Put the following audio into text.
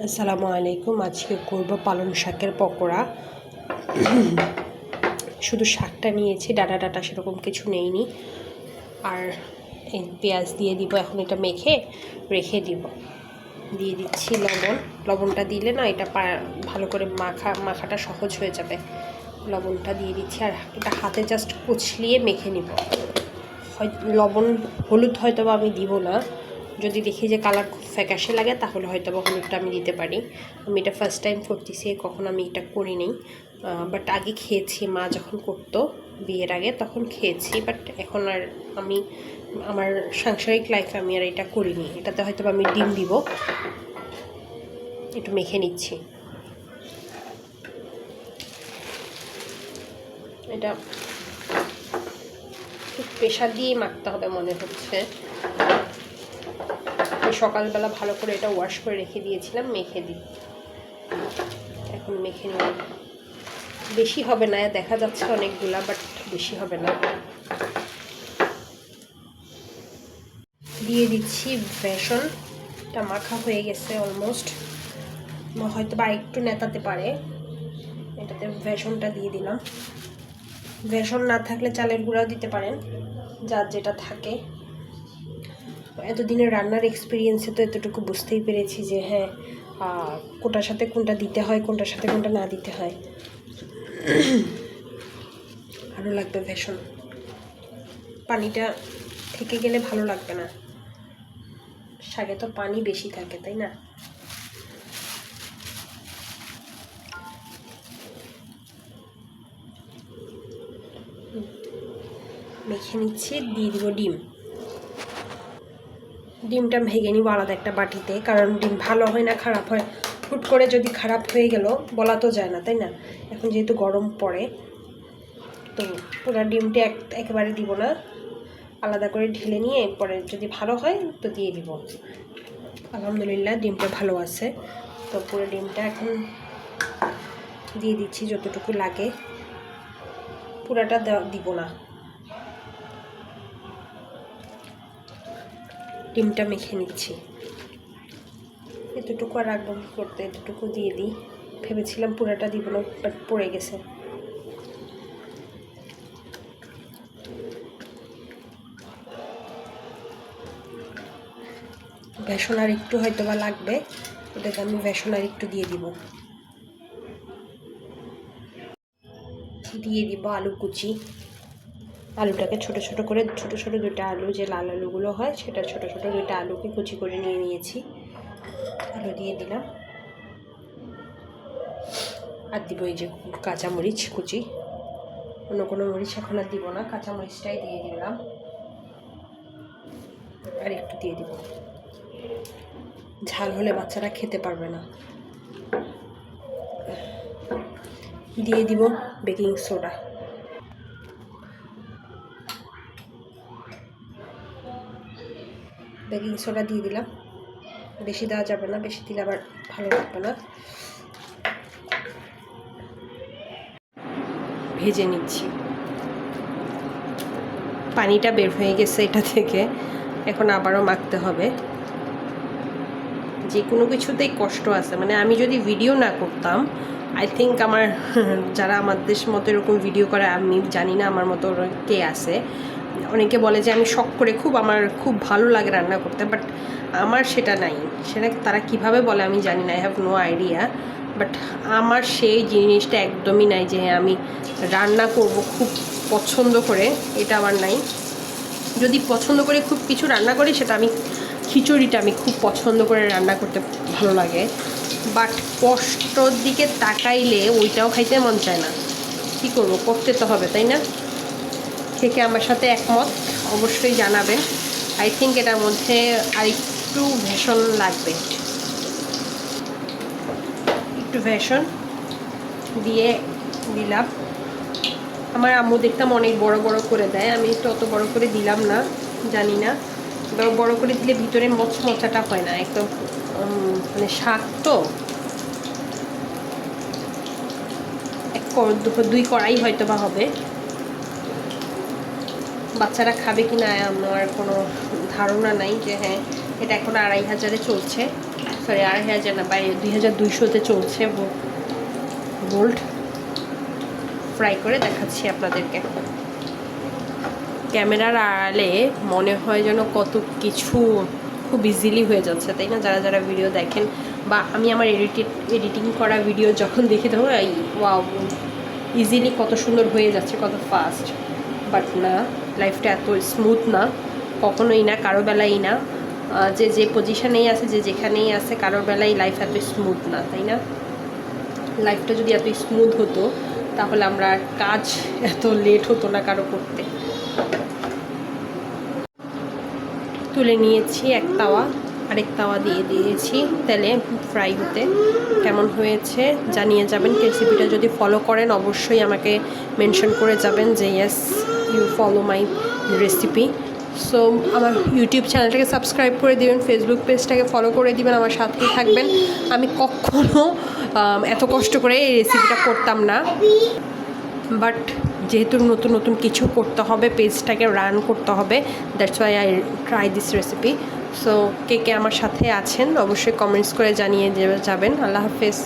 আসসালামু আলাইকুম। আজকে করব পালং শাকের পকোড়া। শুধু শাকটা নিয়েছি, ডাটা ডাটা সেরকম কিছু নেইনি। আর এই পেঁয়াজ দিয়ে দিব, এখন এটা মেখে রেখে দিব। দিয়ে দিচ্ছি লবণ। লবণটা দিলে না এটা ভালো করে মাখাটা সহজ হয়ে যাবে। লবণটা দিয়ে দিচ্ছি আর এটা হাতে জাস্ট কুচলিয়ে মেখে নিব। লবণ হলুদ হয়তো বা আমি দিব না, যদি দেখি যে কালার খুব ফ্যাকাশে লাগে তাহলে হয়তো বা হলুদটা আমি দিতে পারি। আমি এটা ফার্স্ট টাইম করতেছি, কখন আমি এটা করিনি। বাট আগে খেয়েছি, মা যখন করতো বিয়ের আগে তখন খেয়েছি। বাট এখন আর আমি আমার সাংসারিক লাইফে আমি আর এটা করিনি। এটাতে হয়তো বা আমি ডিম দিব। একটু মেখে নিচ্ছি। এটা প্রেশার দিয়ে মাখতে হবে মনে হচ্ছে। সকালবেলা ভালো করে এটা ওয়াশ করে রেখে দিয়েছিলাম, মেখে দিই। এখন মেখে নিই। বেশি হবে না, দেখা যাচ্ছে অনেকগুলা, বাট বেশি হবে না। দিয়ে দিচ্ছি বেসনটা, মাখা হয়ে গেছে অলমোস্ট, হয়তো বা একটু নেতাতে পারে। এটাতে বেসনটা দিয়ে দিলাম। বেসন না থাকলে চালের গুঁড়াও দিতে পারেন, যার যেটা থাকে। এতদিনের রান্নার এক্সপিরিয়েন্সে তো এতটুকু বুঝতেই পেরেছি যে হ্যাঁ, কোনটার সাথে কোনটা দিতে হয়, কোনটার সাথে কোনটা না দিতে হয়। ভালো লাগবে বেসন। পানিটা থেকে গেলে ভালো লাগবে না, শাকে তো পানি বেশি থাকে, তাই না? মেখে নিচ্ছি। দিয়ে দিব ডিম। ডিমটা ভেঙে নিব আলাদা একটা বাটিতে, কারণ ডিম ভালো হয় না খারাপ হয়। হুট করে যদি খারাপ হয়ে গেল বলা তো যায় না, তাই না? এখন যেহেতু গরম পড়ে, তো পুরো ডিমটা একেবারে দিব না, আলাদা করে ঢেলে নিয়ে পরে যদি ভালো হয় তো দিয়ে দিব। আলহামদুলিল্লাহ ডিমটা ভালো আছে। তো পুরো ডিমটা এখন দিয়ে দিচ্ছি যতটুকু লাগে, পুরাটা দিব না। ডিমটা মেখে নিচ্ছি। এতটুকু আর রাখবো করতে, এতটুকু দিয়ে দিই। ভেবেছিলাম পুরাটা দিব না, বাট পড়ে গেছে। বেসন আর একটু হয়তো বা লাগবে, ওটাতে আমি বেসন আর একটু দিয়ে দিব। দিয়ে দিব আলু কুচি। আলুটাকে ছোট ছোট করে, ছোট ছোট দুইটা আলু, যে লাল আলুগুলো হয় সেটা ছোট ছোট দুইটা আলুকে কুচি করে নিয়ে নিয়েছি। আলু দিয়ে দিলাম। আর দিব এই যে কাঁচামরিচ কুচি। অন্য কোনো মরিচ এখন আর দিব না, কাঁচামরিচটাই দিয়ে দিলাম। আর একটু দিয়ে দিব, ঝাল হলে বাচ্চারা খেতে পারবে না। দিয়ে দিব বেকিং সোডা। বেকিং সোডা দিয়ে দিলাম। বেশি দেওয়া যাবে না, বেশি দিলে আবার ভালো লাগবে না। ভেজে নিচ্ছি। পানিটা বের হয়ে গেছে এটা থেকে, এখন আবারও মাখতে হবে। যে কোনো কিছুতেই কষ্ট আছে, মানে আমি যদি ভিডিও না করতাম, আই থিঙ্ক আমার যারা আমার দেশ মতো এরকম ভিডিও করে, আমি জানি না আমার মতো কে আছে। অনেকে বলে যে আমি শখ করে, আমার খুব ভালো লাগে রান্না করতে, বাট আমার সেটা নাই। সেটা তারা কিভাবে বলে আমি জানি না, I have no idea. But আমার সেই জিনিসটা একদমই নাই যে আমি রান্না করব খুব পছন্দ করে, এটা আমার নাই। যদি পছন্দ করে খুব কিছু রান্না করি, সেটা আমি খিচুড়িটা আমি খুব পছন্দ করে রান্না করতে ভালো লাগে। বাট কষ্টর দিকে তাকাইলে ওইটাও খাইতে মন চায় না। কী করবো, করতে তো হবে, তাই না? থেকে আমার সাথে একমত অবশ্যই জানাবেন। আই থিঙ্ক এটার মধ্যে আরেকটু বেসন লাগবে। একটু বেসন দিয়ে দিলাম। আমার আম্মু দেখতাম অনেক বড় বড় করে দেয়, আমি একটু অত বড় করে দিলাম না, জানি না। বড় করে দিলে ভিতরে মচমচাটা হয় না একদম, মানে শাক তো দুই কড়াই হয়তো বা হবে। বাচ্চারা খাবে কি না আমার কোনো ধারণা নাই যে হ্যাঁ এটা এখন 2500-এ চলছে, সরি 2500 না, 2200-তে চলছে। বোল্ট ফ্রাই করে দেখাচ্ছি আপনাদেরকে। ক্যামেরার আড়ালে মনে হয় যেন কত কিছু খুব ইজিলি হয়ে যাচ্ছে, তাই না? যারা যারা ভিডিও দেখেন বা আমি আমার এডিটিং করা ভিডিও যখন দেখি তখন ওয়াও, ইজিলি কত সুন্দর হয়ে যাচ্ছে, কত ফাস্ট। বাট না, লাইফটা এত স্মুথ না, কখনোই না, কারো বেলাই না। যে পজিশনেই আছে, যেখানেই আছে, কারোর বেলাই লাইফ এত স্মুথ না, তাই না? লাইফটা যদি এত স্মুথ হতো তাহলে আমরা কাজ এত লেট হতো না কারো করতে। তুলে নিয়েছি এক তাওয়া, আরেক তাওয়া দিয়ে দিয়েছি তেলে ফ্রাই হতে। কেমন হয়েছে জানিয়ে যাবেন। রেসিপিটা যদি ফলো করেন অবশ্যই আমাকে মেনশন করে যাবেন যে yes you follow my recipe. So আমার ইউটিউব চ্যানেলটাকে সাবস্ক্রাইব করে দিবেন, ফেসবুক পেজটাকে ফলো করে দিবেন, আমার সাথেই থাকবেন। আমি কখনো এত কষ্ট করে এই রেসিপিটা করতাম না, বাট যেহেতু নতুন নতুন কিছু করতে হবে, পেজটাকে রান করতে হবে, that's why I try this recipe. So কে কে আমার সাথে আছেন অবশ্যই কমেন্টস করে জানিয়ে যাবেন। আল্লাহ হাফেজ।